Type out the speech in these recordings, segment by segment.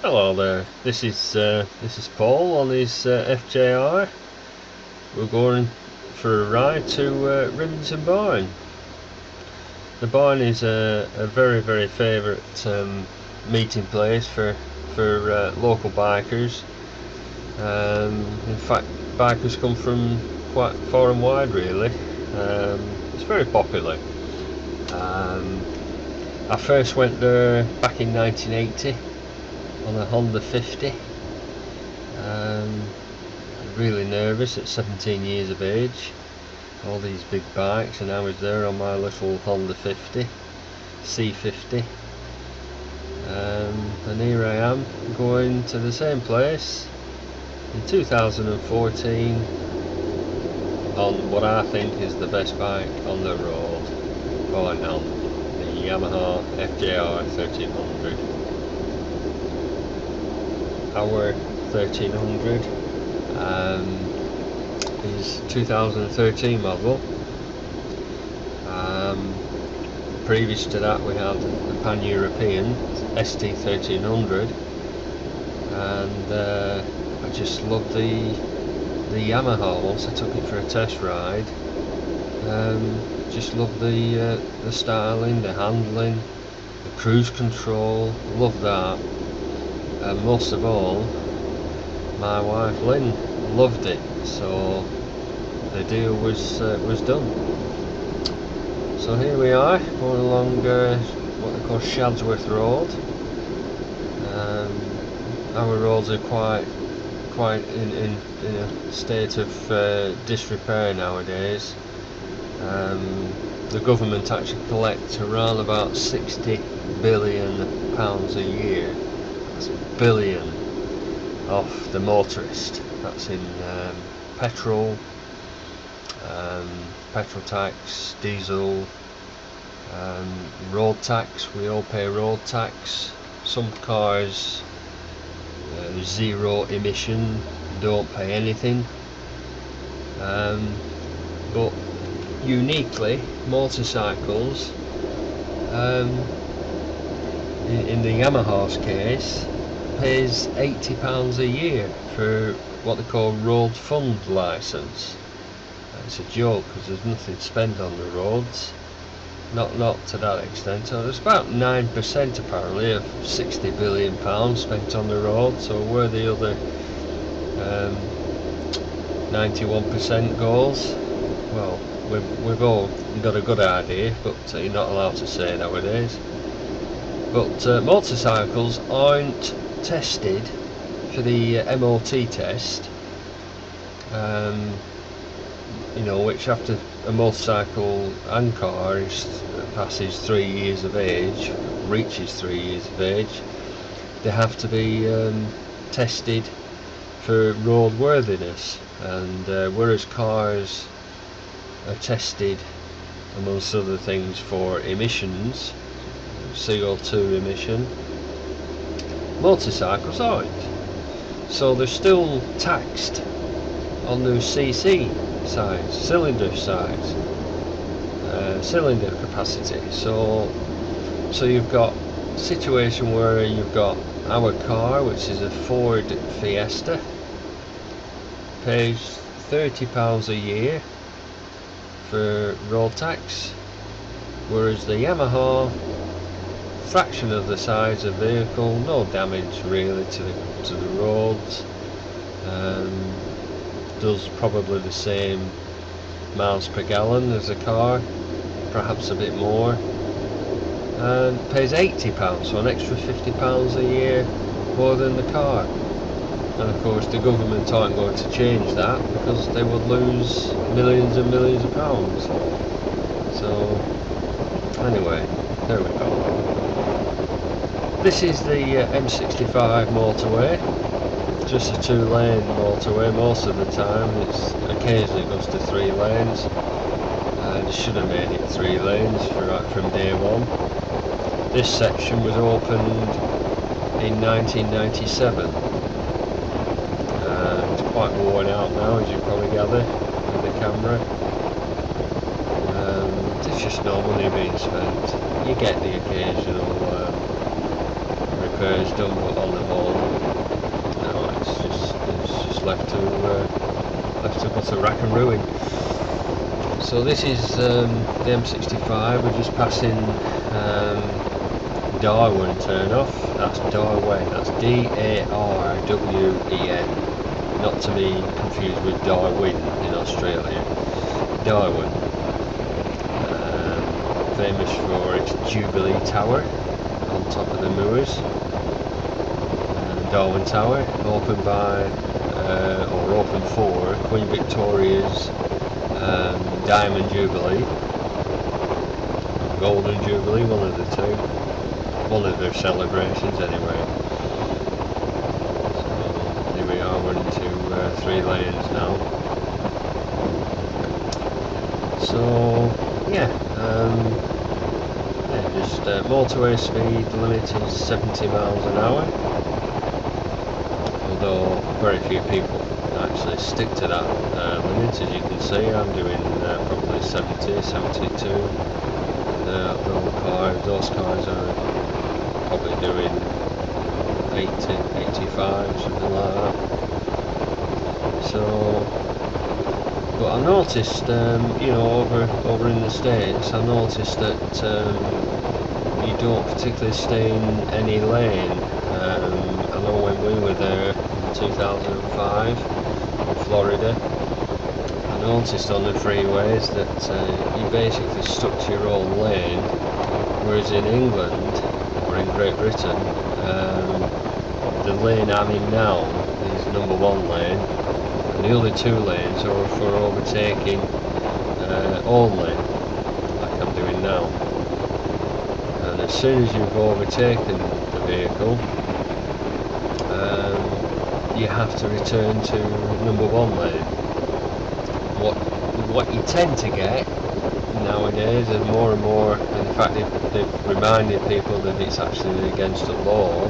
Hello there. This is Paul on his FJR. We're going for a ride to Rivington Barn. The barn is a very favourite meeting place for local bikers. In fact, bikers come from quite far and wide, really. It's very popular. I first went there back in 1980 on a Honda 50. Really nervous at 17 years of age, all these big bikes, and I was there on my little Honda 50 C50, and here I am going to the same place in 2014 on what I think is the best bike on the road, going on the Yamaha FJR 1300. Our 1300 is 2013 model. Previous to that we had the Pan-European ST1300, and I just loved the Yamaha. Once I took it for a test ride, just loved the styling, the handling, the cruise control, loved that. And most of all, my wife Lynn loved it, so the deal was done. So here we are, going along what they call Shadsworth Road. Our roads are quite in a state of disrepair nowadays. The government actually collects around about £60 billion a year. That's a billion off the motorist. That's in petrol, petrol tax, diesel, road tax. We all pay road tax. Some cars, zero emission, don't pay anything. But uniquely, motorcycles, in the Yamaha's case, pays £80 a year for what they call road fund licence. It's a joke because there's nothing spent on the roads, not to that extent. So there's about 9% apparently of £60 billion spent on the road. So where the other 91% goes, well, we've all got a good idea, but you're not allowed to say nowadays. But motorcycles aren't tested for the MOT test, which after a motorcycle and car passes 3 years of age, reaches 3 years of age, they have to be tested for roadworthiness. And whereas cars are tested, amongst other things, for emissions, CO2 emission, motorcycles aren't. So they're still taxed on their CC size, cylinder size, cylinder capacity. So you've got a situation where you've got our car, which is a Ford Fiesta, pays £30 a year for road tax, whereas the Yamaha, fraction of the size of vehicle, no damage really to the roads, does probably the same miles per gallon as a car, perhaps a bit more, and pays £80, so an extra £50 a year more than the car. And of course the government aren't going to change that because they would lose millions and millions of pounds. So anyway, there we go. This is the M65 motorway, just a 2-lane motorway most of the time. It's occasionally goes to 3 lanes, and it should have made it 3 lanes from day one. This section was opened in 1997. It's quite worn out now, as you probably gather with the camera. There's just no money being spent. You get the occasional repairs done, but on the whole, no, it's just left to utter rack and ruin. So this is the M65. We're just passing Darwen turn off. That's Darwen. That's Darwen, not to be confused with Darwin in Australia. Darwen, famous for its Jubilee Tower on top of the moors. Darwen Tower, opened by or opened for Queen Victoria's Diamond Jubilee, Golden Jubilee, one of the two, one of their celebrations anyway. So here we are, we're into 3 lanes now. So yeah, just motorway speed limit is 70 miles an hour, although very few people actually stick to that limit. As you can see, I'm doing probably 70, 72. Those cars are probably doing 80, 85, something like that. So, but I noticed, you know, over in the States, I noticed that you don't particularly stay in any lane. I know when we were there in 2005 in Florida, I noticed on the freeways that you basically stuck to your own lane, whereas in England or in Great Britain, the lane I'm in now is number 1 lane, and the other 2 lanes are for overtaking only, like I'm doing now. And as soon as you've overtaken the vehicle, you have to return to number 1 lane. What you tend to get nowadays, and more, and in fact they've reminded people that it's actually against the law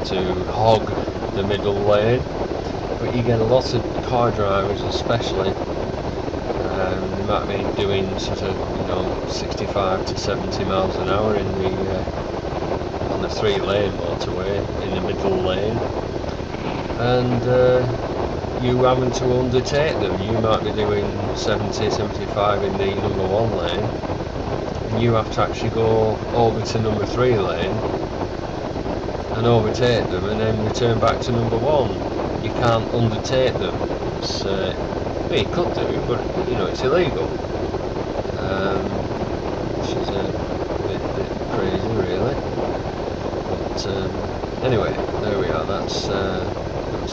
to hog the middle lane, but you get a lot of car drivers especially, they might be doing sort of, you know, 65 to 70 miles an hour in the on the 3-lane motorway in the middle lane, and you having to undertake them. You might be doing 70, 75 in the number 1 lane, and you have to actually go over to number 3 lane and overtake them, and then return back to number 1. You can't undertake them. It's, well, you could do, but you know, it's illegal. Which is a bit crazy, really. But anyway, there we are. That's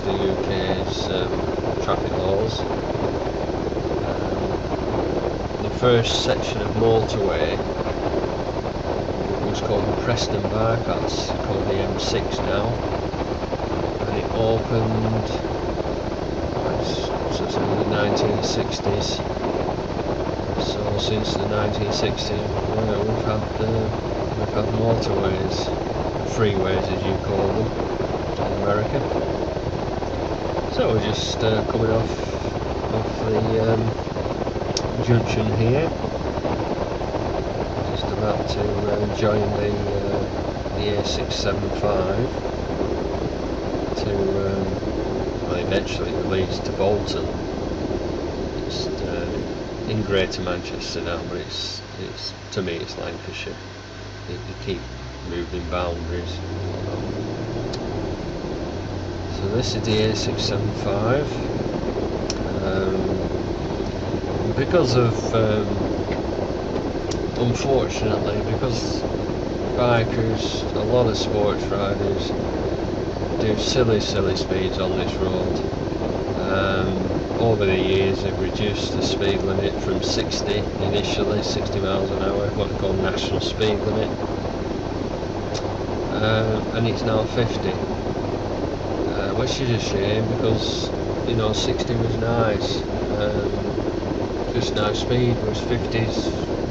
the UK's traffic laws. The first section of motorway was called the Preston Bypass, called the M6 now, and it opened sort of in the 1960s. So since the 1960s, we've had motorways, freeways as you call them, in America. So we're just coming off the junction here, just about to join the A675 to well, eventually it leads to Bolton. It's in Greater Manchester now, but it's to me it's Lancashire. They keep moving boundaries. So this is the A675. Because of, unfortunately, because bikers, a lot of sports riders do silly speeds on this road. Over the years they've reduced the speed limit from 60 initially, 60 miles an hour, what they call national speed limit, and it's now 50, which is a shame, because you know 60 was nice, just nice speed, whereas 50's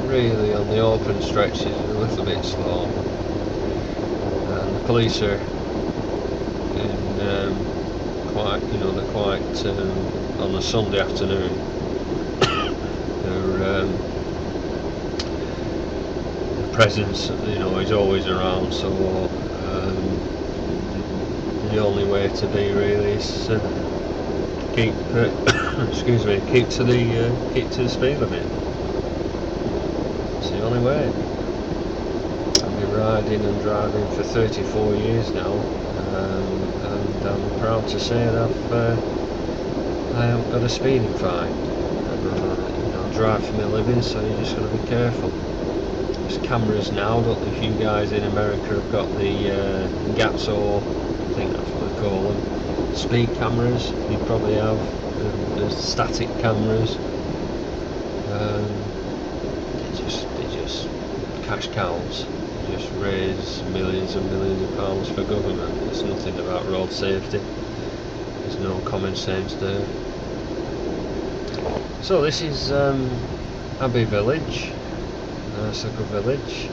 really on the open stretches a little bit slow, and the police are in quite, you know, they're quite on a Sunday afternoon their presence, you know, is always around, so the only way to be really is keep excuse me, keep to the speed limit. It's the only way. I've been riding and driving for 34 years now, and I'm proud to say that I haven't got a speeding fine. I drive for my living, so you just got to be careful. There's cameras now. I don't know if you guys in America have got the GATS, or I think that's what they call them, speed cameras. You probably have. There's static cameras. They just cash cows. They just raise millions and millions of pounds for government. It's nothing about road safety. There's no common sense there. So this is Abbey Village. Nice little village.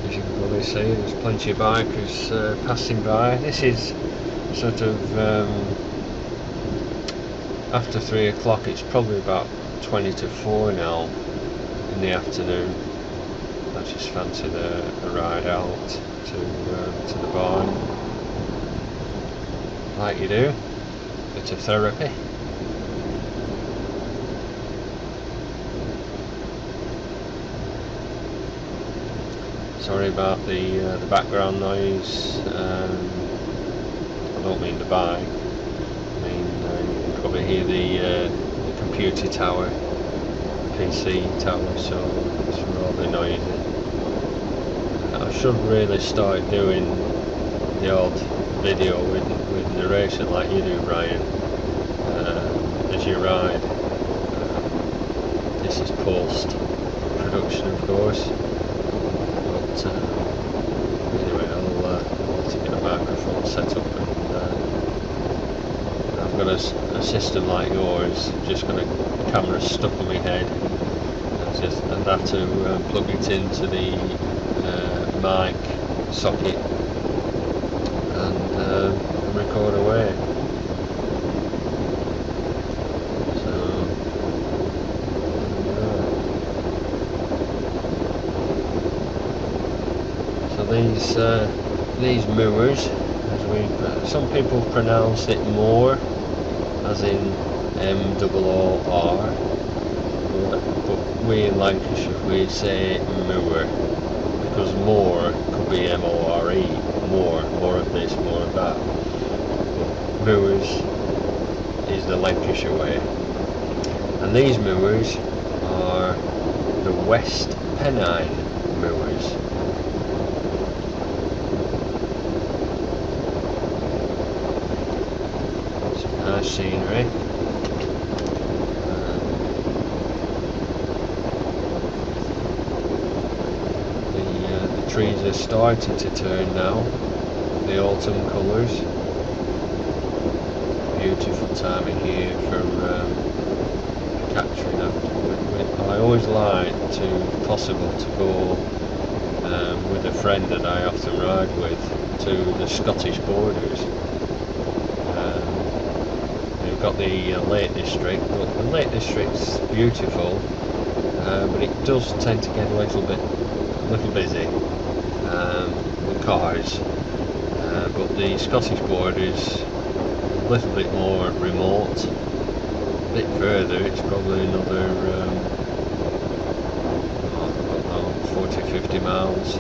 As you can probably see, there's plenty of bikers passing by. This is sort of after 3 o'clock. It's probably about 20 to 4 now in the afternoon. I just fancied a ride out to the barn, like you do. Bit of therapy. Sorry about the background noise. I don't mean the bike. I mean you can probably hear the computer tower, PC tower, so it's rather noisy. I should really start doing the odd video with narration like you do, Ryan, as you ride. This is post production, of course, but anyway, I'll have to get a microphone set up, and I've got a system like yours, just got a camera stuck on my head, and that to plug it into the mic socket and record away. So these moors, as some people pronounce it more, as in M-O-O-R, but we in Lancashire we say moor, because more could be M-O-R-E, more of this, more of that. But moors is the Lancashire way, and these moors are the West Pennine moors. Nice scenery. The trees are starting to turn now, the autumn colours. Beautiful time of year for capturing them. I always like to, if possible, to go with a friend that I often ride with to the Scottish borders. Got the Lake District. Look, the Lake District's beautiful, but it does tend to get a little busy with cars. But the Scottish border is a little bit more remote. A bit further, it's probably another 40-50 miles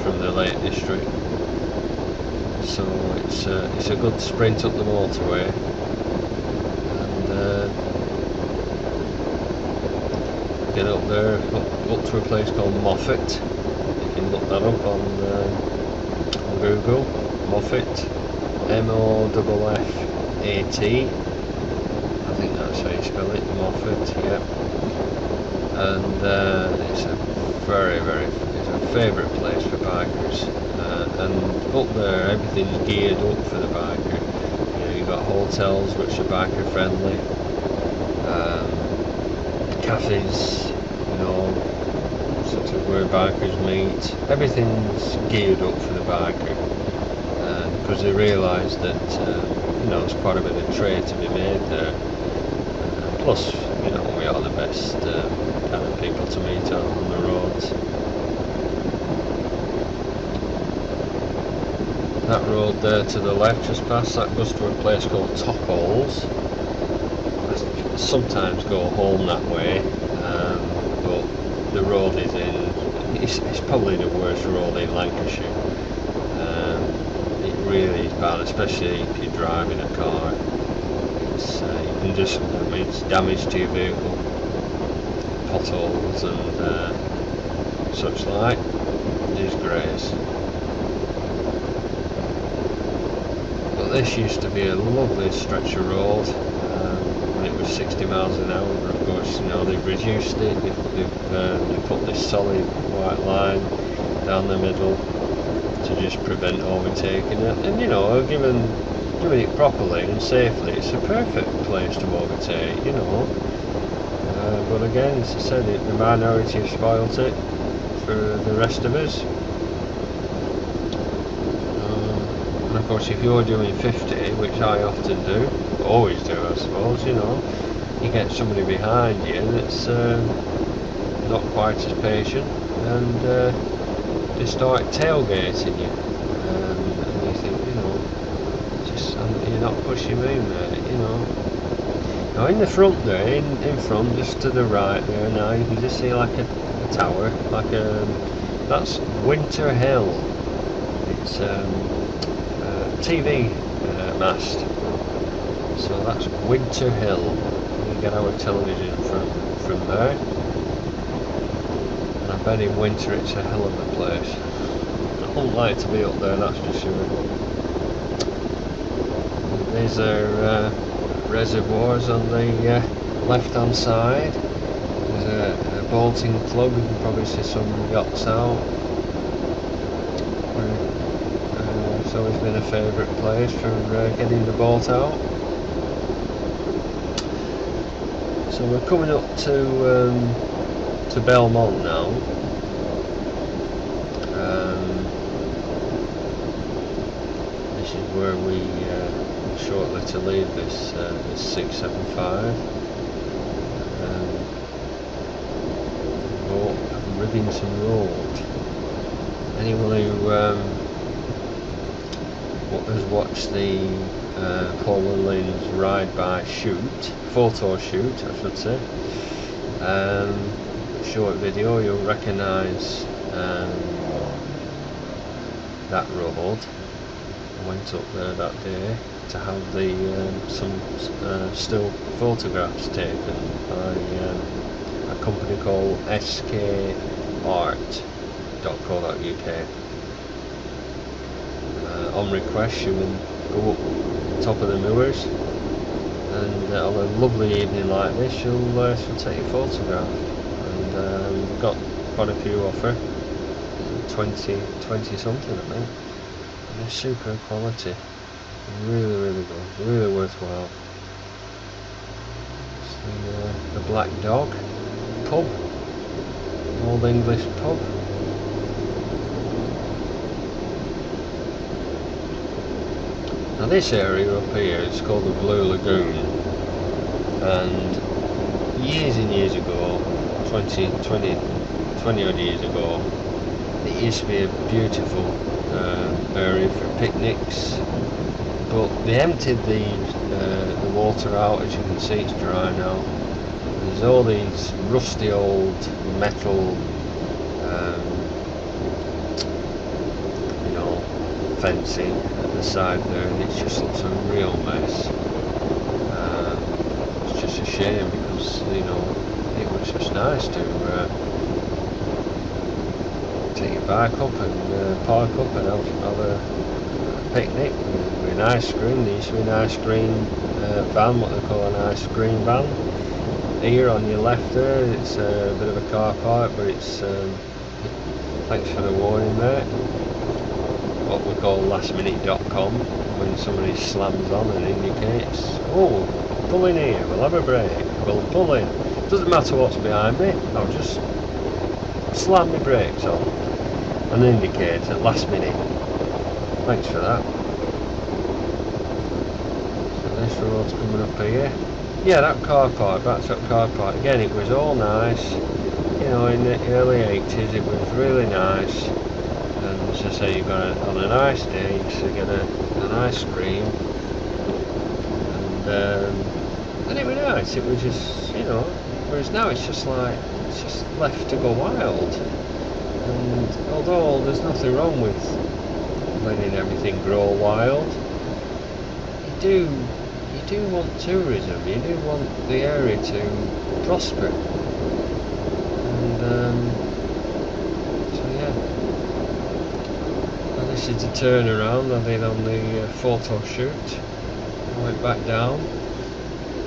from the Lake District. So it's a good sprint up the motorway. Get up there, up to a place called Moffat. You can look that up on Google. Moffat, Moffat. I think that's how you spell it, Moffat. Yep. And it's a favourite place for bikers. And up there, everything's geared up for the biker. You know, you've got hotels which are biker friendly. Cafes, you know, sort of where bikers meet. Everything's geared up for the biker, because they realise that you know, there's quite a bit of trade to be made there. Plus, you know, we are the best kind of people to meet on the roads. That road there to the left, just past, that goes to a place called Tockholes. I sometimes go home that way, but the road is it's probably the worst road in Lancashire. It really is bad, especially if you're driving a car. You can do some damage to your vehicle, potholes and such like. Disgrace. But this used to be a lovely stretch of road when it was 60 miles an hour, but of course, you know, they've reduced it. They've put this solid white line down the middle to just prevent overtaking it. And you know, given it properly and safely, it's a perfect place to overtake, you know. But again, as I said, the minority have spoilt it for the rest of us. And of course, if you're doing 50, which I often do, always do I suppose, you know, you get somebody behind you that's not quite as patient, and they start tailgating you, and you think, you know, just you're not pushing me, mate, you know. Now in the front there, in front, just to the right there, now you can just see like a tower, like that's Winter Hill. It's TV mast. So that's Winter Hill. We get our television from there. And I bet in winter it's a hell of a place. I don't like to be up there, that's for sure. These are reservoirs on the left hand side. There's a boating club, you can probably see some yachts out. It's always been a favourite place for getting the boat out. So we're coming up to Belmont now. This is where we shortly to leave this 675. Rivington Road. Anyone who has watched the Paul Lynn's ride-by photo shoot, I should say, short video, you'll recognise that road. I went up there that day to have some still photographs taken by a company called skart.co.uk. On request, you will go up top of the moors, and on a lovely evening like this, she'll take a photograph. And we've got quite a few offer, 20 something, I think. And they're super quality, really good, really worthwhile. It's the Black Dog pub, Old English pub. Now this area up here is called the Blue Lagoon, and years and years ago, 20 odd years ago, it used to be a beautiful area for picnics, but they emptied the water out. As you can see, it's dry now. There's all these rusty old metal fencing at the side there, and it just looks a real mess. It's just a shame, because you know it was just nice to take your bike up and park up and have a picnic with an ice cream. There used to be an ice cream van, what they call an ice cream van. Here on your left there, it's a bit of a car park, but it's thanks for the warning there. What we call lastminute.com, when somebody slams on and indicates, oh, pull in here, we'll have a break, we'll pull in. Doesn't matter what's behind me, I'll just slam my brakes on and indicate at last minute. Thanks for that. So this road's coming up here. Yeah, that car park, that's that car park. Again, it was all nice. You know, in the early 80s it was really nice. And as I say, you've got on a nice day, you get an ice cream, and it was nice. It was just, you know, whereas now it's just like, it's just left to go wild. And although there's nothing wrong with letting everything grow wild, you do want tourism, you do want the area to prosper. And so yeah, and this is the turnaround I did on the photo shoot. I went back down.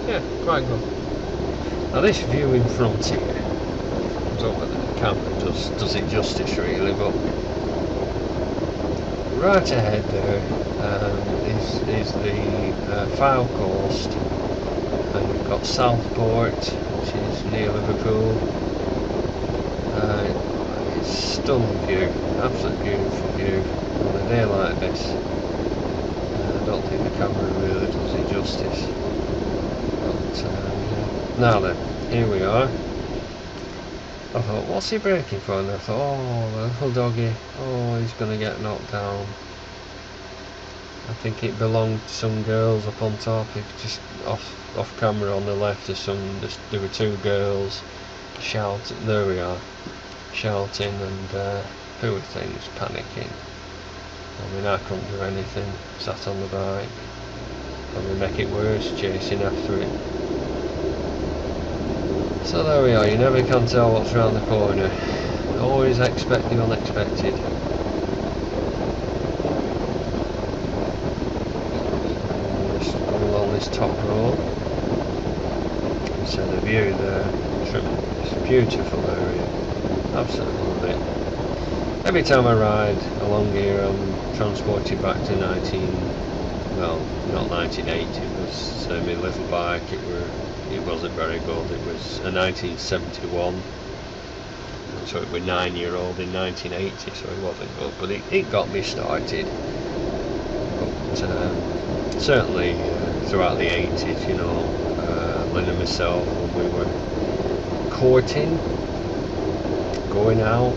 Yeah, quite good. Now this view in front here, I don't know whether the camera does it justice really, but right ahead there is the Fylde coast, and we've got Southport, which is near Liverpool. It's stunning view, absolutely beautiful view on a day like this. I don't think the camera really does it justice. But yeah. Now then, here we are. I thought, what's he braking for? And I thought, oh, the little doggy, oh, he's going to get knocked down. I think it belonged to some girls up on top. It just off camera on the left. There were two girls shouting. There we are, shouting and poor things panicking. I mean, I couldn't do anything. Sat on the bike. Probably make it worse, chasing after it. So there we are. You never can tell what's around the corner. Always expect the unexpected. Along this top road, so the view there, it's a beautiful area, absolutely love it. Every time I ride along here I'm transported back to not 1980, because my little bike, it wasn't very good. It was a 1971, so it was 9-year-old in 1980, so it wasn't good, but it got me started. But certainly throughout the 80s, you know, Lynn and myself, when we were courting, going out,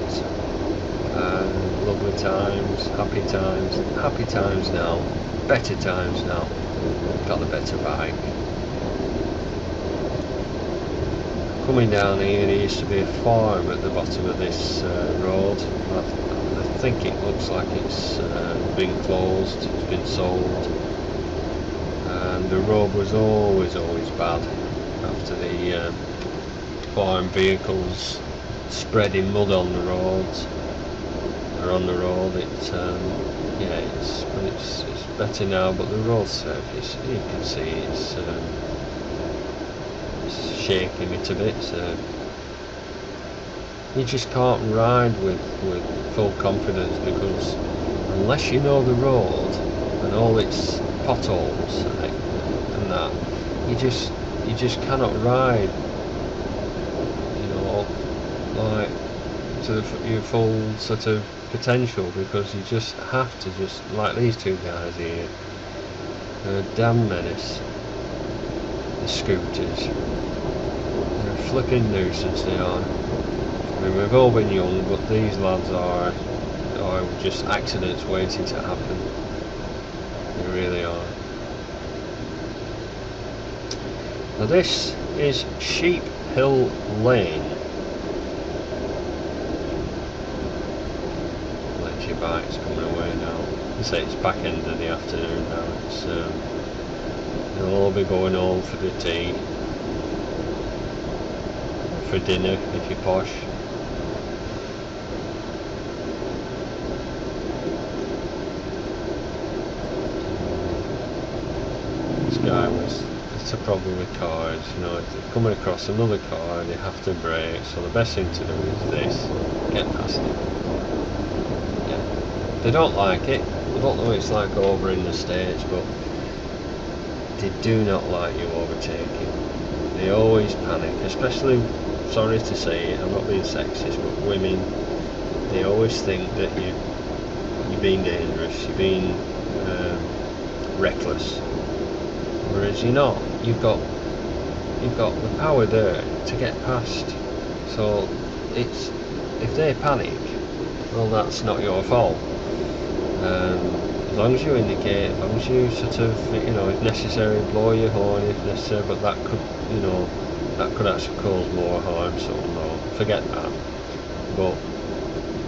lovely times, happy times now, better times now, got the better bike. Coming down here, there used to be a farm at the bottom of this road. I think it looks like it's been closed, it's been sold. And the road was always bad after the farm vehicles spreading mud on the roads, or on the road. Yeah, it's better now, but the road surface, you can see it's shaking it a bit. So you just can't ride with full confidence, because unless you know the road and all its potholes and that, you just cannot ride, you know, like to your full sort of potential, because you just have to, just like these two guys here, they're a damn menace. The scooters, they're a flipping nuisance, they are. I mean, we've all been young, but these lads are just accidents waiting to happen. They really are. Now this is Sheep Hill Lane. Lecture bike's coming away now. I say it's back end of the afternoon now. It's they'll all be going home for the tea, for dinner if you're posh. This guy was, it's a problem with cars, you know, if they're coming across another car they have to brake, so the best thing to do is this, get past it. Yeah. They don't like it, I don't know what it's like over in the States, but they do not like you overtaking. They always panic, especially, sorry to say it, I'm not being sexist, but women, they always think that you're being dangerous, you're being reckless, whereas you're not. You've got the power there to get past. So it's, if they panic, well, that's not your fault. As long as you indicate, as long as you sort of, if necessary, blow your horn if necessary, but that could, that could actually cause more harm, so no, forget that. But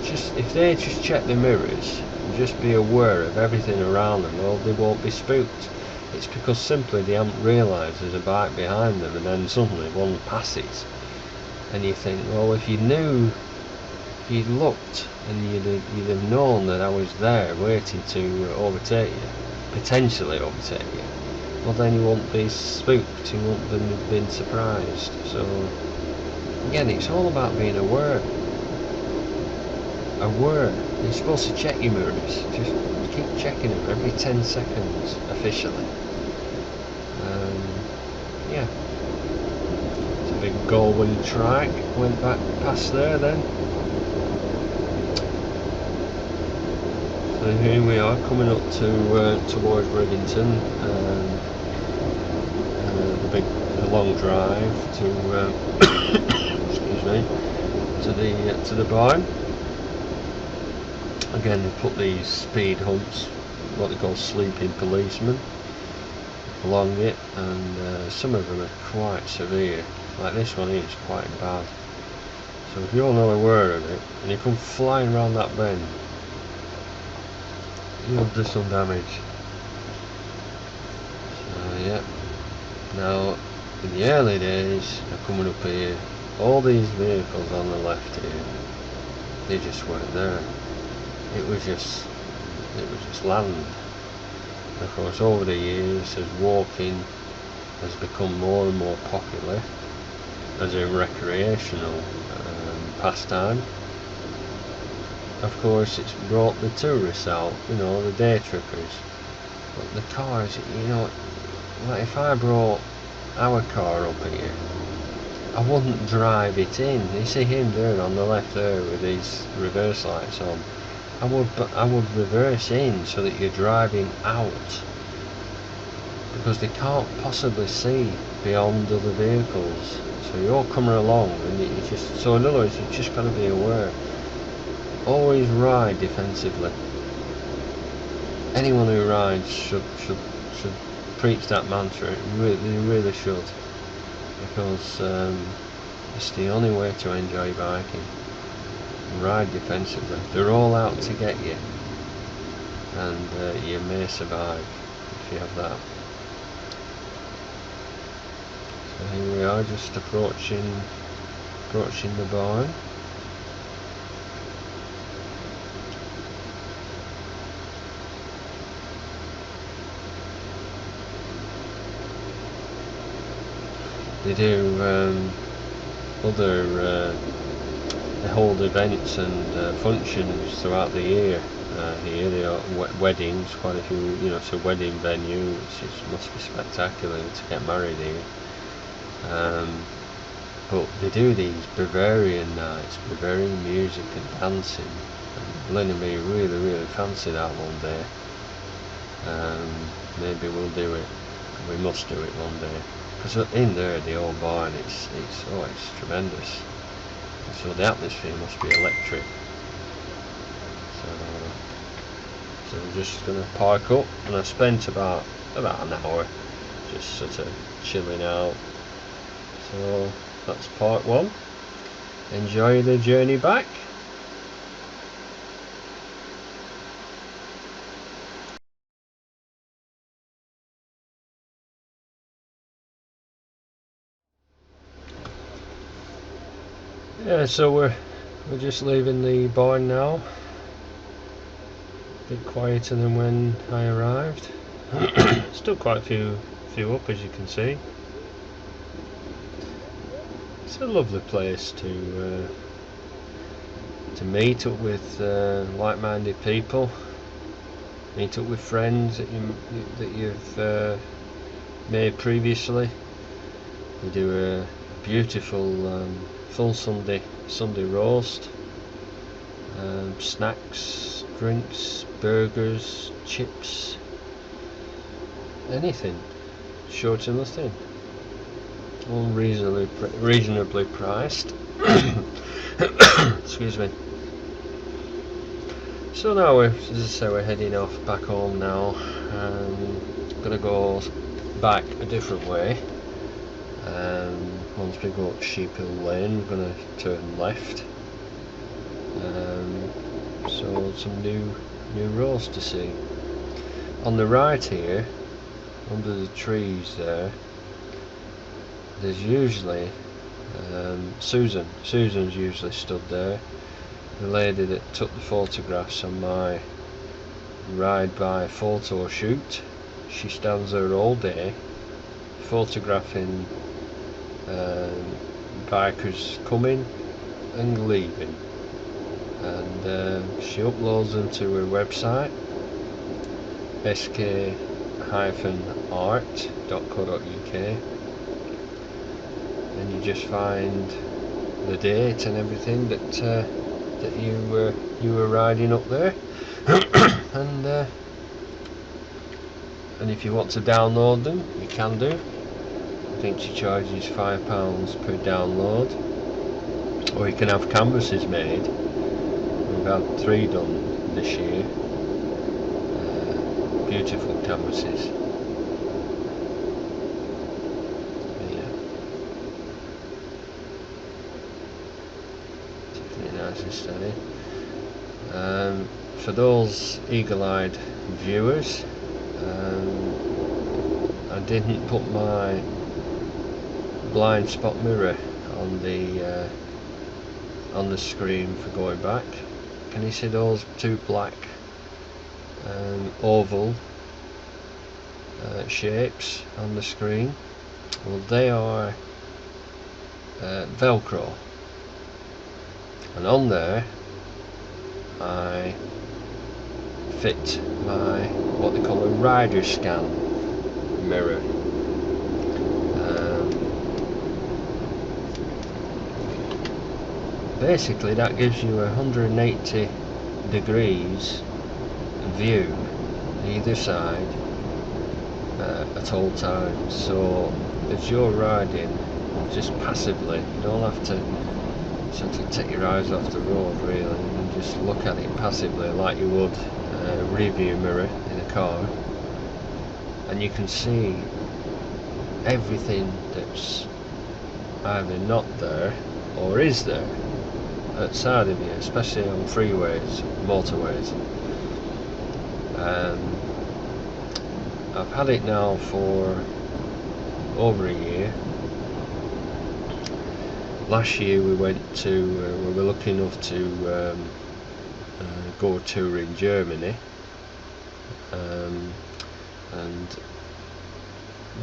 just, if they just check the mirrors and just be aware of everything around them, well, they won't be spooked. It's because simply they haven't realised there's a bike behind them, and then suddenly one passes, and you think, well, if you knew, if you'd looked and you'd have known that I was there waiting to overtake you, potentially overtake you, well, then you won't be spooked, you won't have been surprised. So again, it's all about being aware. You're supposed to check your mirrors, just keep checking them every 10 seconds officially. Yeah, it's a big Galway track, went back past there then. So here we are, coming up to towards Rivington. The long drive to excuse me, to the barn. Again, they put these speed humps, what they call sleeping policemen, along it, and some of them are quite severe. Like this one here is quite bad. So if you're not aware of it and you come flying around that bend, you'll do some damage. So yeah. Now, in the early days of coming up here, all these vehicles on the left here, they just weren't there. It was just land. Of course, over the years, as walking has become more and more popular as a recreational pastime, of course, it's brought the tourists out, the day trippers. But the cars, like if I brought our car up here, I wouldn't drive it in. You see him there on the left there with these reverse lights on. I would reverse in so that you're driving out, because they can't possibly see beyond other vehicles. So you're coming along, and you just, so in other words, you've just got to be aware. Always ride defensively. Anyone who rides should preach that mantra. They really should, because it's the only way to enjoy biking. Ride defensively. They're all out to get you, and you may survive if you have that. So here we are, just approaching the barn. They do they hold events and functions throughout the year here. They are weddings, quite a few, it's a wedding venue. It must be spectacular to get married here. But they do these Bavarian nights, Bavarian music and dancing. And Lynn and me really fancy that one day. Maybe we'll do it. We must do it one day. Because in there, the old barn, it's tremendous. So the atmosphere must be electric. So we're just going to park up, and I spent about an hour just sort of chilling out. So that's part one. Enjoy the journey back. Yeah, so we're just leaving the barn now. A bit quieter than when I arrived. Still quite a few up, as you can see. It's a lovely place to meet up with like-minded people, meet up with friends that you've made previously. We do a beautiful full Sunday roast, snacks, drinks, burgers, chips, anything, short to nothing, all reasonably priced. Excuse me. So now as I say, we're heading off back home now. Gonna go back a different way. Once we go up Sheep Hill Lane, we're gonna turn left. So some new roads to see. On the right here, under the trees there, there's usually Susan's usually stood there, the lady that took the photographs on my ride by photo shoot. She stands there all day photographing bikers coming and leaving, and she uploads them to her website, sk-art.co.uk, and you just find the date and everything that you were riding up there. and if you want to download them, you can do. I think she charges £5 per download, or you can have canvases made. We've had 3 done this year. Beautiful canvases. Yeah, taking it nice and steady. For those eagle-eyed viewers, I didn't put my blind spot mirror on the screen for going back. Can you see those 2 black oval shapes on the screen? Well, they are Velcro, and on there I fit my what they call a rider scan mirror. Basically that gives you 180 degrees view either side at all times. So as you're riding just passively, you don't have to sort of take your eyes off the road really, you can just look at it passively like you would a rearview mirror in a car, and you can see everything that's either not there or is there outside of you, especially on freeways, motorways. I've had it now for over a year. Last year we went to, we were lucky enough to go tour in Germany, and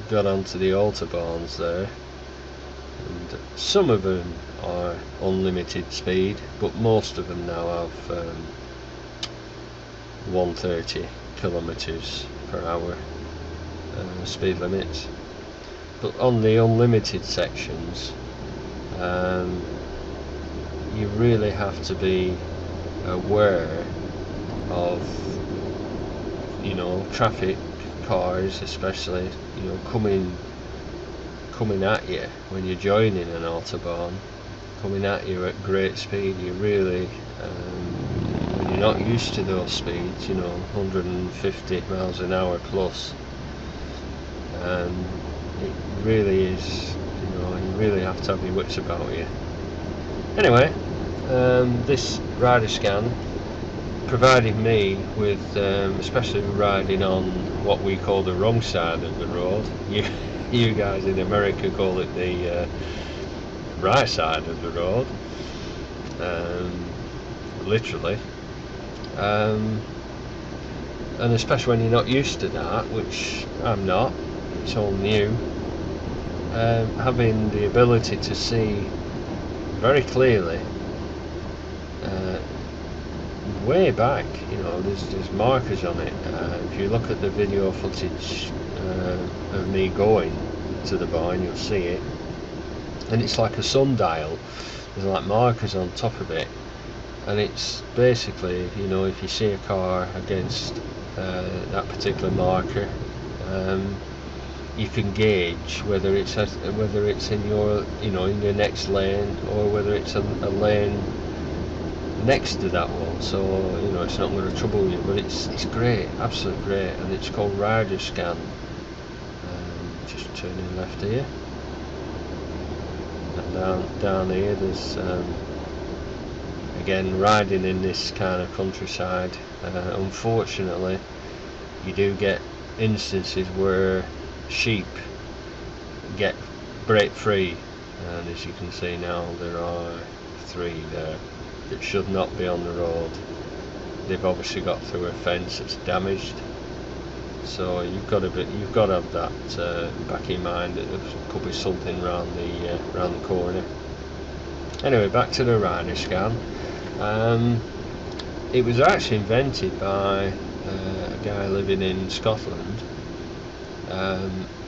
got onto the autobahns there, and some of them are unlimited speed, but most of them now have 130 kilometers per hour speed limits. But on the unlimited sections, you really have to be aware of, you know, traffic, cars especially, you know, coming at you when you're joining an autobahn, coming at you at great speed. You really, when you're not used to those speeds, you know, 150 miles an hour plus, it really is, you know, you really have to have your wits about you. Anyway, this rider scan provided me with, especially riding on what we call the wrong side of the road. You guys in America call it the right side of the road, literally, and especially when you're not used to that, which I'm not, it's all new. Having the ability to see very clearly way back, you know, there's markers on it. If you look at the video footage of me going to the barn, you'll see it, and it's like a sundial. There's like markers on top of it, and it's basically, you know, if you see a car against that particular marker, you can gauge whether it's in your, you know, in your next lane, or whether it's a lane next to that one, so you know it's not going to trouble you. But it's great, absolutely great, and it's called Rider Scan. Just turning left here, and down here there's again riding in this kind of countryside. Unfortunately, you do get instances where sheep break free, and as you can see now, there are 3 there that should not be on the road. They've obviously got through a fence that's damaged, so you've got to have that back in mind that there could be something round the corner. Anyway, back to the Rider Scan. It was actually invented by a guy living in Scotland.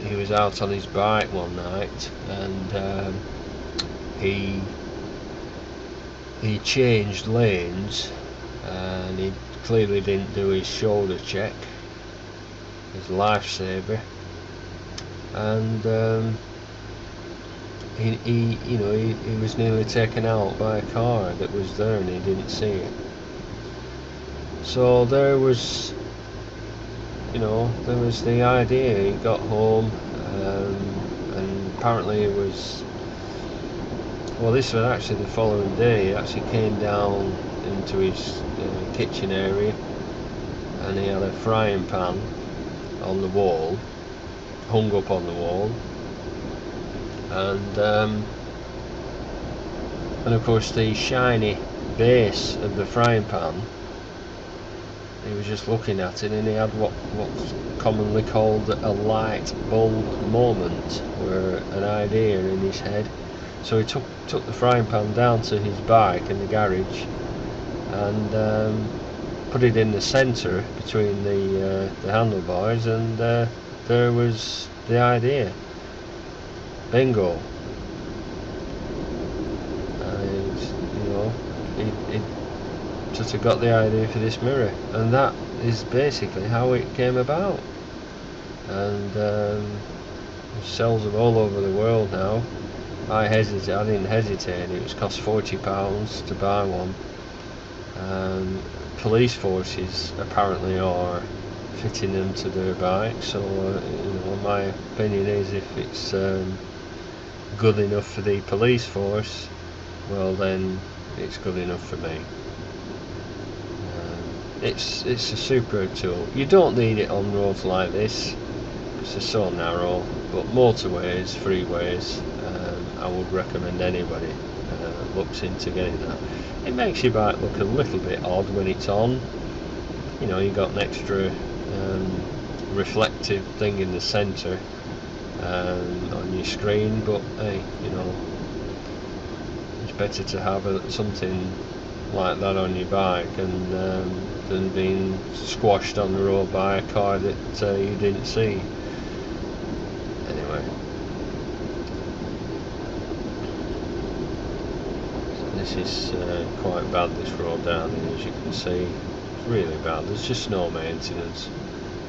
He was out on his bike one night, and he changed lanes, and he clearly didn't do his shoulder check, his lifesaver, and he was nearly taken out by a car that was there, and he didn't see it. So there was the idea. He got home, and apparently it was, well, this was actually the following day. He actually came down into his kitchen area, and he had a frying pan on the wall, hung up on the wall, and of course the shiny base of the frying pan, he was just looking at it, and he had what's commonly called a light bulb moment, where an idea in his head. So he took the frying pan down to his bike in the garage, and put it in the centre between the handlebars, and there was the idea. Bingo. And he just got the idea for this mirror, and that is basically how it came about. And it sells them all over the world now. I didn't hesitate. It was cost £40 to buy one. Police forces apparently are fitting them to their bikes, so my opinion is, if it's good enough for the police force, well then it's good enough for me. It's a superb tool. You don't need it on roads like this because they're so narrow, but motorways, freeways, I would recommend anybody looks into getting that. It makes your bike look a little bit odd when it's on. You've got an extra reflective thing in the centre on your screen, but hey, it's better to have something like that on your bike than being squashed on the road by a car that you didn't see. Anyway, this is quite bad, this road down here, as you can see. It's really bad. There's just no maintenance,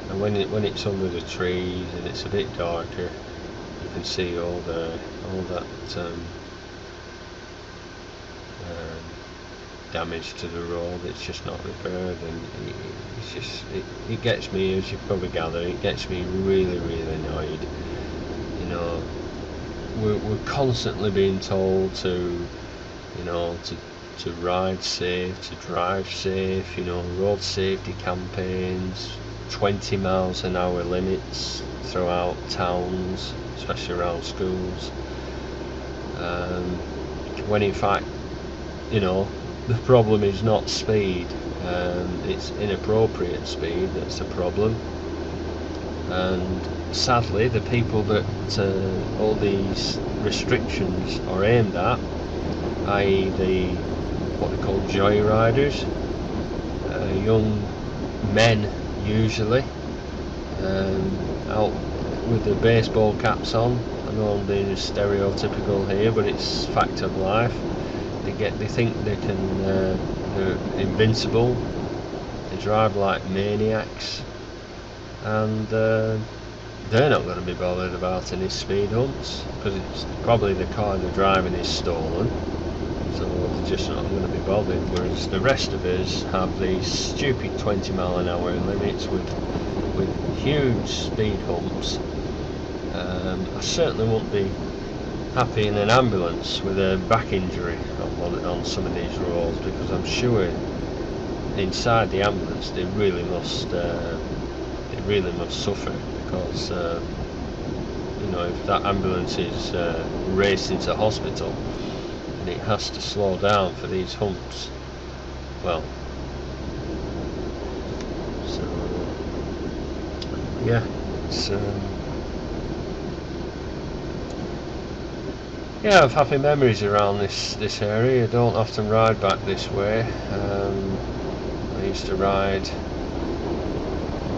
and when it's under the trees and it's a bit darker, you can see all that damage to the road. It's just not repaired, and it gets me, as you probably gather, it gets me really, really annoyed. We're constantly being told to ride safe, to drive safe, road safety campaigns, 20 miles an hour limits throughout towns, especially around schools, when in fact, the problem is not speed, it's inappropriate speed that's the problem. And sadly, the people that all these restrictions are aimed at, i.e. what they call joyriders, young men usually, out with their baseball caps on. I know I'm being stereotypical here, but it's fact of life. They think they can, they're invincible. They drive like maniacs, and they're not going to be bothered about any speed humps, because it's probably the car they're driving is stolen. so they're just not going to be bothered, whereas the rest of us have these stupid 20-mile-an-hour limits with huge speed humps. I certainly won't be happy in an ambulance with a back injury on some of these roads, because I'm sure inside the ambulance they really must suffer, because you know, if that ambulance is racing to hospital and it has to slow down for these humps, well, so yeah, it's yeah, I have happy memories around this area. I don't often ride back this way. I used to ride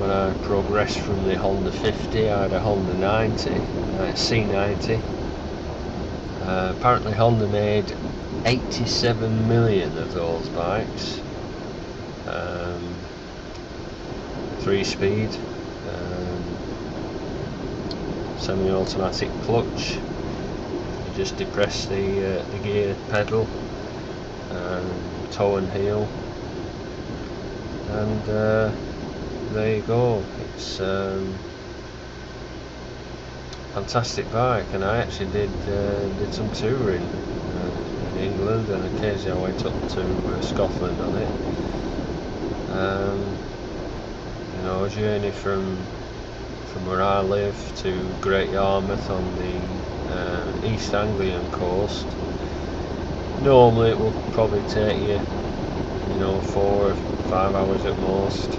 when I progressed from the Honda 50. I had a Honda 90, C90. Apparently Honda made 87 million of those bikes. 3-speed, semi-automatic clutch. You just depress the gear pedal, toe and heel, and there you go. It's fantastic bike, and I actually did some touring in England, and occasionally I went up to Scotland on it. You know, a journey from where I live to Great Yarmouth on the East Anglian coast. Normally it would probably take you, you know, 4 or 5 hours at most.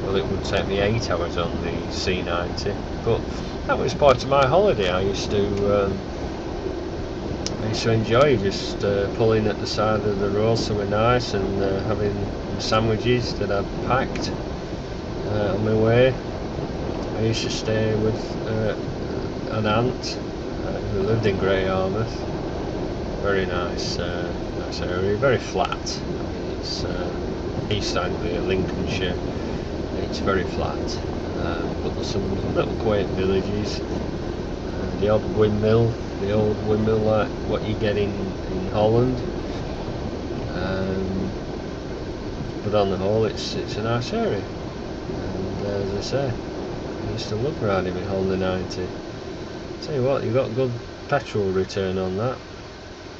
Well, it would take me 8 hours on the C90, but that was part of my holiday. I used to enjoy just pulling at the side of the road somewhere nice and having sandwiches that I'd packed on my way. I used to stay with an aunt who lived in Great Yarmouth. Very nice area, very flat. I mean, it's East Anglia, Lincolnshire. It's very flat, but there's some little quaint villages. The old windmill like what you get in Holland. But on the whole, it's a nice area. And as I say, I used to love riding with Honda 90. Tell you what, you got good petrol return on that.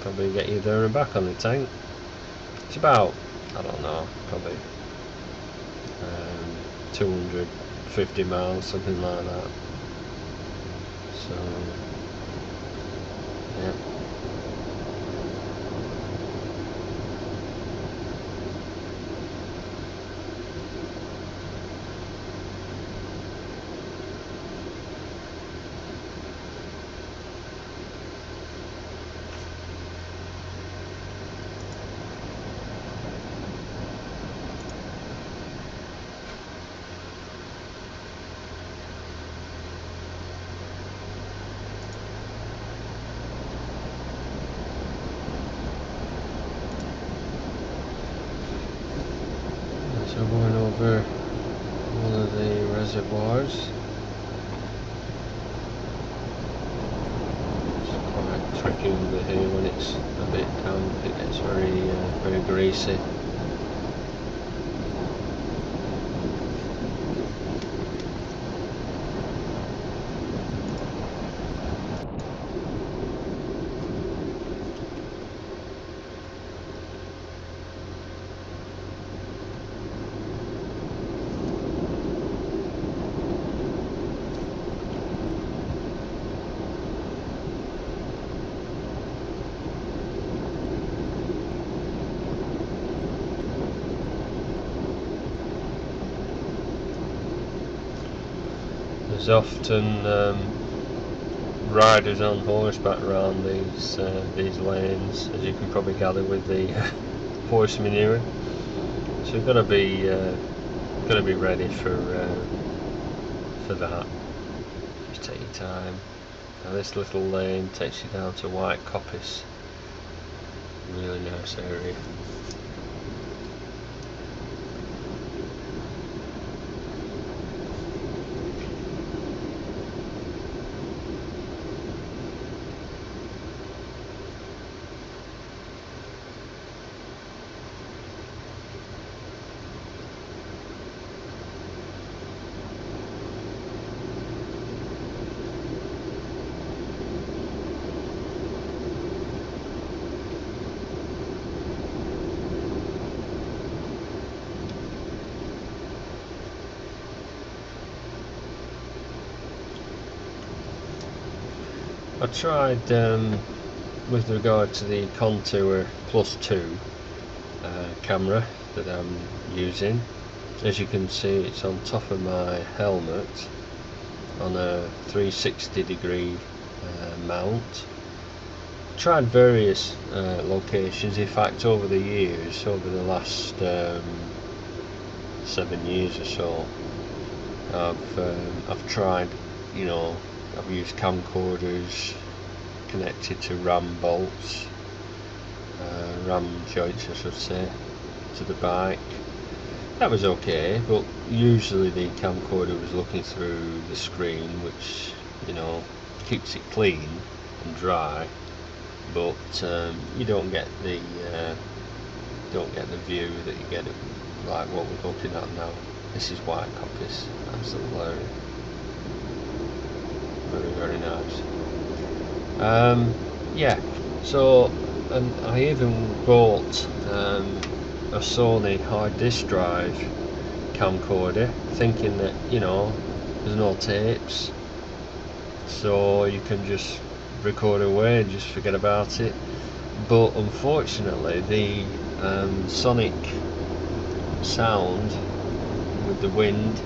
Probably get you there and back on the tank. It's about, I don't know, probably 250 miles, something like that. So yeah. So going over one of the reservoirs. It's quite tricky over here when it's a bit damp. It gets very greasy. There's often riders on horseback around these lanes, as you can probably gather with the horse manure. So you've got to be ready for that. Just take your time. Now this little lane takes you down to White Coppice. Really nice area. I tried with regard to the Contour Plus 2 camera that I'm using. As you can see, it's on top of my helmet on a 360 degree mount. Tried various locations. In fact, over the years, over the last 7 years or so, I've tried, you know, I've used camcorders connected to RAM bolts, RAM joints I should say, to the bike. That was okay, but usually the camcorder was looking through the screen, which, you know, keeps it clean and dry, but you don't get the view that you get like what we're looking at now. This is white copies, absolutely blurry. Very, very nice. Yeah, so, and I even bought a Sony hard disk drive camcorder, thinking that, you know, there's no tapes, so you can just record away and just forget about it. But unfortunately, the sonic sound with the wind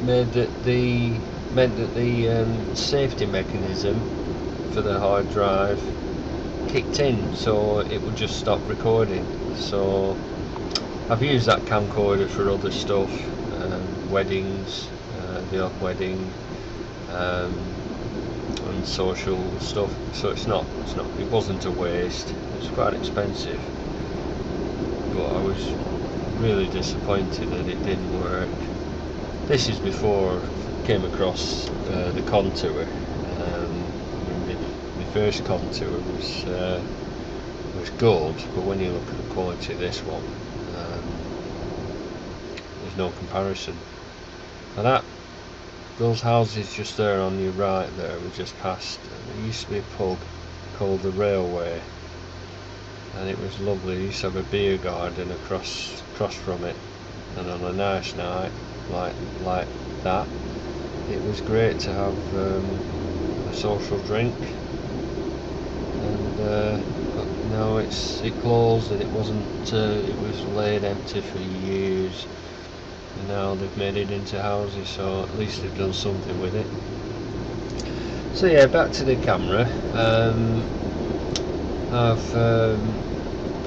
meant that the safety mechanism for the hard drive kicked in, so it would just stop recording. So I've used that camcorder for other stuff, weddings, the odd wedding, and social stuff. So it wasn't a waste. It was quite expensive, but I was really disappointed that it didn't work. This is before I came across the Contour. My first Contour was good, but when you look at the quality of this one, there's no comparison. And those houses just there on your right there, we just passed, there used to be a pub called the Railway, and it was lovely. It used to have a beer garden across from it, and on a nice night like that, it was great to have a social drink. And but no, it closed, and it wasn't. It was laid empty for years, and now they've made it into houses. So at least they've done something with it. So yeah, back to the camera.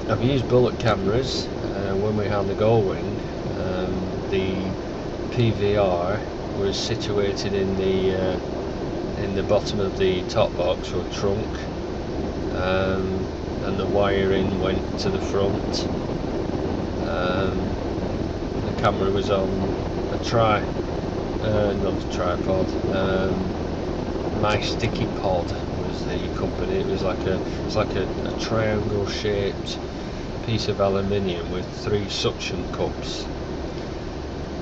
I've used bullet cameras when we had the Gullwing. The PVR was situated in the bottom of the top box or trunk, and the wiring went to the front. The camera was on a not a tripod. My Sticky Pod was the company. It was like a triangle shaped piece of aluminium with 3 suction cups.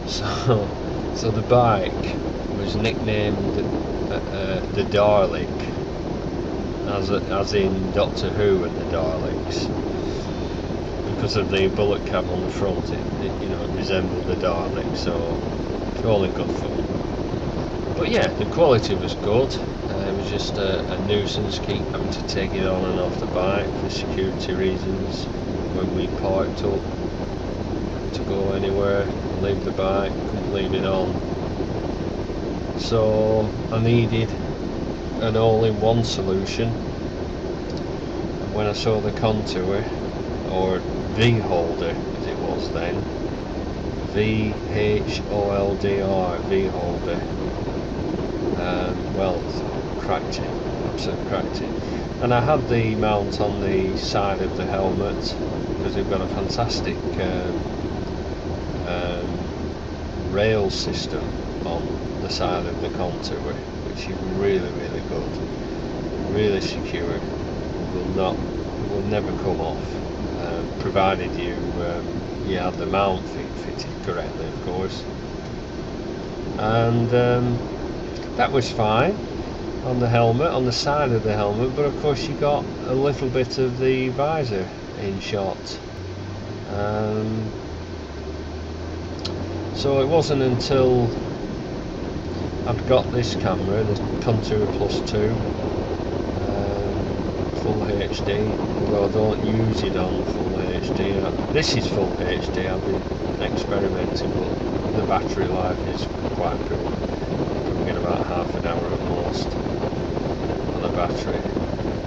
So the bike was nicknamed the Dalek, as in Doctor Who and the Daleks, because of the bullet cam on the front. It resembled the Dalek, so all in good fun. But yeah, the quality was good. It was just a nuisance, keep having to take it on and off the bike for security reasons. When we parked up to go anywhere, leave the bike, couldn't leave it on. So I needed an all-in-one solution. And when I saw the Contour, or V-Holder as it was then, VHOLDR, V-Holder, well, cracked it, absolutely cracked it. And I had the mount on the side of the helmet, because we've got a fantastic rail system on the side of the Contour, which is really, really good, really secure, will never come off, provided you have the mount fitted correctly, of course. And that was fine on the helmet, on the side of the helmet, but of course you got a little bit of the visor in shot. So it wasn't until I've got this camera, the Contour Plus 2, full HD, although I don't use it on full HD. This is full HD, I've been experimenting, but the battery life is quite poor. You get about half an hour at most on a battery,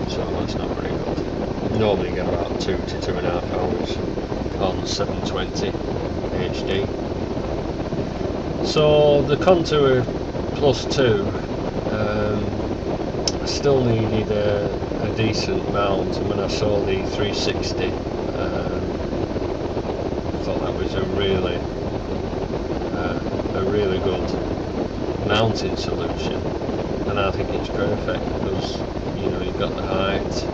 so that's not very good. Normally you get about 2 to 2.5 hours on 720 HD. So the Contour Plus 2, I still needed a decent mount, and when I saw the 360, I thought that was a really good mounting solution, and I think it's perfect because you've got the height,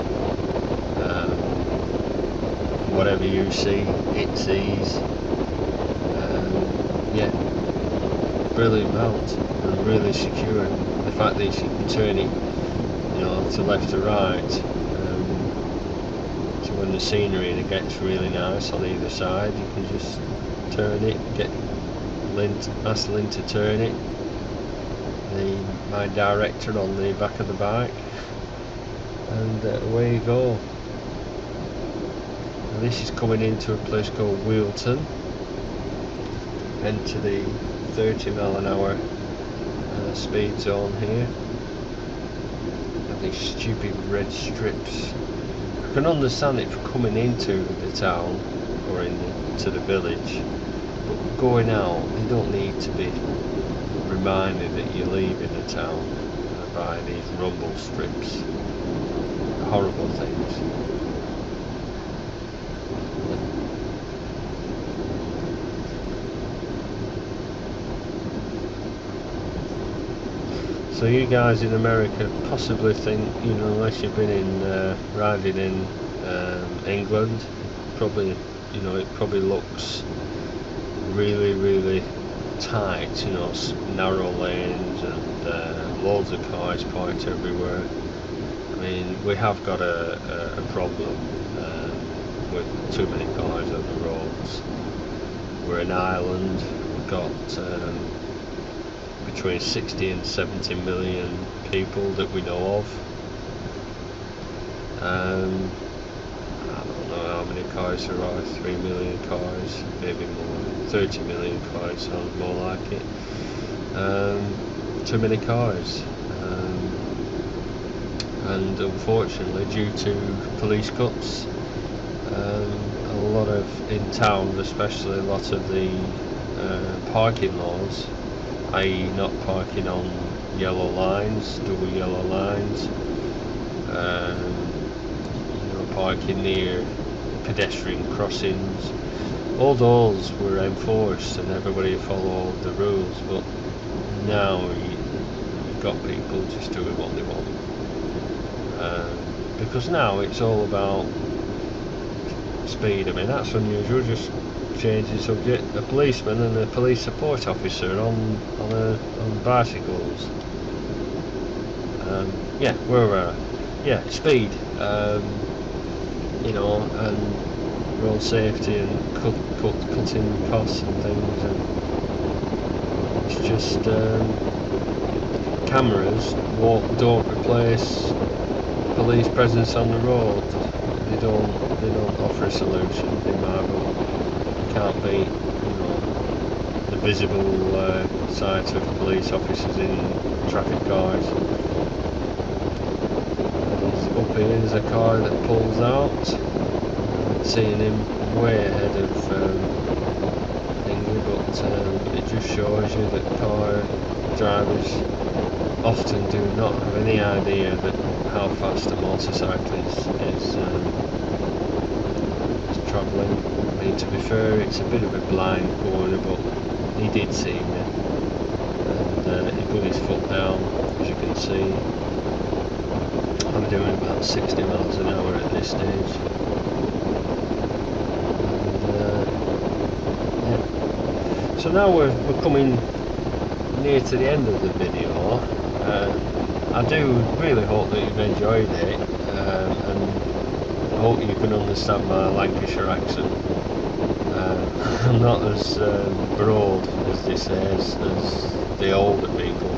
whatever you see, it sees. Yeah, brilliant mount and really secure. The fact that you can turn it, to left to right, so when the scenery gets really nice on either side, you can just turn it, ask Lynn to turn it, my director on the back of the bike, and away you go. And this is coming into a place called Rivington, into the 30 mph speed zone here. And these stupid red strips. I can understand it for coming into the town or into the village, but going out, you don't need to be reminded that you're leaving the town by these rumble strips. Horrible things. So you guys in America possibly think, unless you've been riding in England, probably, it probably looks really, really tight, narrow lanes and loads of cars parked everywhere. I mean, we have got a problem with too many cars on the roads. We're an island, we've got between 60 and 70 million people that we know of. I don't know how many cars there are, 3 million cars, maybe more, 30 million cars sounds more like it. Too many cars. And unfortunately, due to police cuts, a lot of, in town especially, a lot of the parking laws, i.e. not parking on yellow lines, double yellow lines, parking near pedestrian crossings, all those were enforced and everybody followed the rules, but now you've got people just doing what they want, because now it's all about speed. I mean, that's unusual, just changing subject. A policeman and a police support officer on bicycles. Yeah, where were I? Yeah, speed. And road safety and cutting costs and things. And it's just cameras don't replace police presence on the road. They don't offer a solution in my book. Can't beat the visible sight of police officers in traffic cars. Up here there's a car that pulls out, seeing him way ahead of thingy, but it just shows you that car drivers often do not have any idea that how fast a motorcyclist is travelling. I mean, to be fair, it's a bit of a blind corner, but he did see me, and he put his foot down, as you can see. I'm doing about 60 miles an hour at this stage. And, yeah. So now we're coming near to the end of the video. I do really hope that you've enjoyed it, and I hope you can understand my Lancashire accent. I'm not as broad, as they say, as the older people.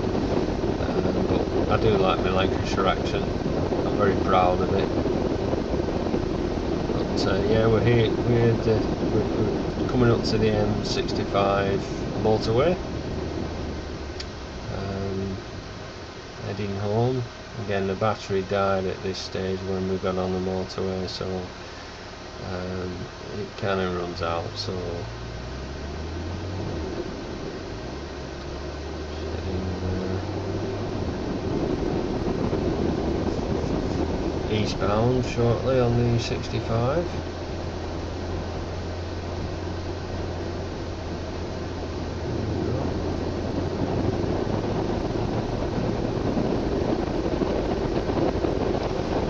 I do like my Lancashire accent. I'm very proud of it. But yeah, we're here. We're coming up to the M65 motorway. Heading home. Again, the battery died at this stage when we got on the motorway, so it kind of runs out. So eastbound shortly on the 65.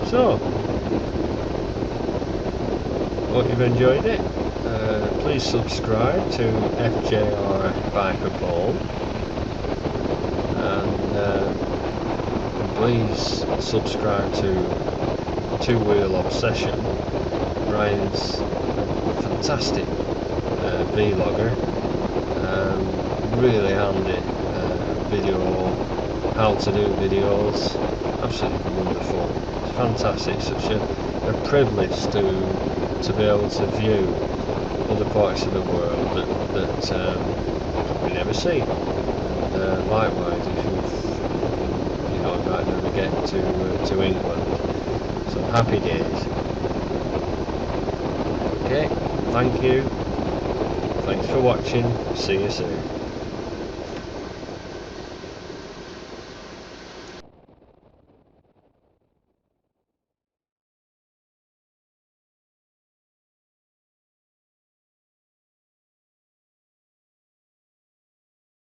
So, hope you've enjoyed it. Please subscribe to FJR Biker Paul, and please subscribe to Two Wheel Obsession. Brian's a fantastic vlogger, really handy video, how to do videos, absolutely wonderful. It's fantastic, such a privilege to be able to view other parts of the world that we never see. And likewise, if you might never get to England. So happy days. Okay, thank you. Thanks for watching. See you soon.